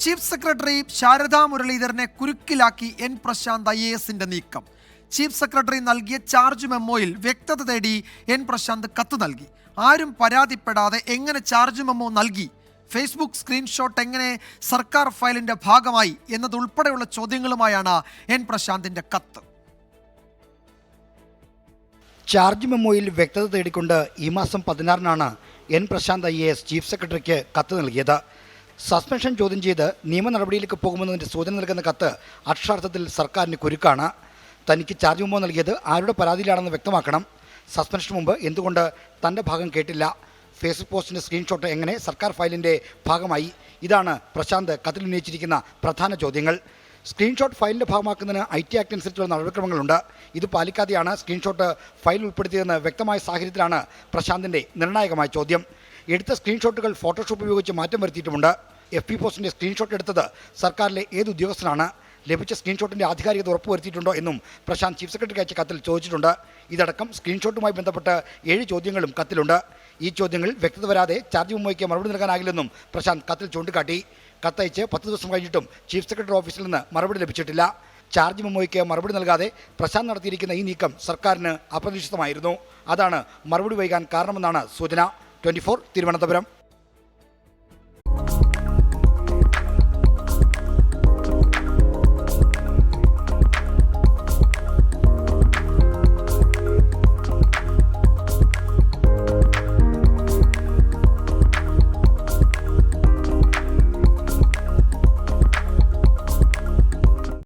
Chief secretary Sarada മുരളീധരനെ കുരുക്കിലാക്കി N Prashant IAS നീക്കം. ചീഫ് സെക്രട്ടറി നൽകിയ ചാർജ് മെമ്മോയിൽ വ്യക്തത തേടി എൻ പ്രശാന്ത് കത്ത് നൽകി. ആരും പരാതിപ്പെടാതെ എങ്ങനെ ചാർജ് മെമ്മോ നൽകി, ഫേസ്ബുക്ക് സ്ക്രീൻഷോട്ട് എങ്ങനെ സർക്കാർ ഫയലിന്റെ ഭാഗമായി എന്നതുൾപ്പെടെയുള്ള ചോദ്യങ്ങളുമായാണ് എൻ പ്രശാന്തിന്റെ കത്ത്. ചാർജ് മെമ്മോയിൽ വ്യക്തത തേടിക്കൊണ്ട് ഈ മാസം 16-നാണ് എൻ പ്രശാന്ത് IAS ചീഫ് സെക്രട്ടറിക്ക് കത്ത് നൽകിയത്. സസ്പെൻഷൻ ചോദ്യം ചെയ്ത് നിയമ നടപടിയിലേക്ക് പോകുമെന്നതിൻ്റെ സൂചന നൽകുന്ന കത്ത് അക്ഷരാർത്ഥത്തിൽ സർക്കാരിന് കുരുക്കാണ്. തനിക്ക് ചാർജ് മെമ്മോ നൽകിയത് ആരുടെ പരാതിയിലാണെന്ന് വ്യക്തമാക്കണം. സസ്പെൻഷന് മുമ്പ് എന്തുകൊണ്ട് തൻ്റെ ഭാഗം കേട്ടില്ല, ഫേസ്ബുക്ക് പോസ്റ്റിൻ്റെ സ്ക്രീൻഷോട്ട് എങ്ങനെ സർക്കാർ ഫയലിൻ്റെ ഭാഗമായി, ഇതാണ് പ്രശാന്ത് കത്തിൽ ഉന്നയിച്ചിരിക്കുന്ന പ്രധാന ചോദ്യങ്ങൾ. സ്ക്രീൻഷോട്ട് ഫയലിൻ്റെ ഭാഗമാക്കുന്നതിന് IT ആക്ട് അനുസരിച്ചുള്ള നടപടിക്രമങ്ങളുണ്ട്. ഇത് പാലിക്കാതെയാണ് സ്ക്രീൻഷോട്ട് ഫയൽ ഉൾപ്പെടുത്തിയതെന്ന് വ്യക്തമായ സാഹചര്യത്തിലാണ് പ്രശാന്തിൻ്റെ നിർണായകമായ ചോദ്യം. എടുത്ത സ്ക്രീൻഷോട്ടുകൾ ഫോട്ടോഷോപ്പ് ഉപയോഗിച്ച് മാറ്റം വരുത്തിയിട്ടുമുണ്ട്. FB പോസ്റ്റിൻ്റെ സ്ക്രീൻഷോട്ട് എടുത്തത് സർക്കാരിലെ ഏത് ഉദ്യോഗസ്ഥനാണ്, ലഭിച്ച സ്ക്രീൻഷോട്ടിൻ്റെ ആധികാരികത ഉറപ്പുവരുത്തിയിട്ടുണ്ടോ എന്നും പ്രശാന്ത് ചീഫ് സെക്രട്ടറിക്ക് അയച്ച കത്തിൽ ചോദിച്ചിട്ടുണ്ട്. ഇതടക്കം സ്ക്രീൻഷോട്ടുമായി ബന്ധപ്പെട്ട് 7 ചോദ്യങ്ങളും കത്തിലുണ്ട്. ഈ ചോദ്യങ്ങൾ വ്യക്തത വരാതെ ചാർജ് മെമ്മോയ്ക്ക് മറുപടി നൽകാനാകില്ലെന്നും പ്രശാന്ത് കത്തിൽ ചൂണ്ടിക്കാട്ടി. കത്തയച്ച് 10 ദിവസം കഴിഞ്ഞിട്ടും ചീഫ് സെക്രട്ടറി ഓഫീസിൽ നിന്ന് മറുപടി ലഭിച്ചിട്ടില്ല. ചാർജ് മെമ്മോയ്ക്ക് മറുപടി നൽകാതെ പ്രശാന്ത് നടത്തിയിരിക്കുന്ന ഈ നീക്കം സർക്കാരിന് അപ്രതീക്ഷിതമായിരുന്നു. അതാണ് മറുപടി വൈകാൻ കാരണമെന്നാണ് സൂചന. 24 തിരുവനന്തപുരം.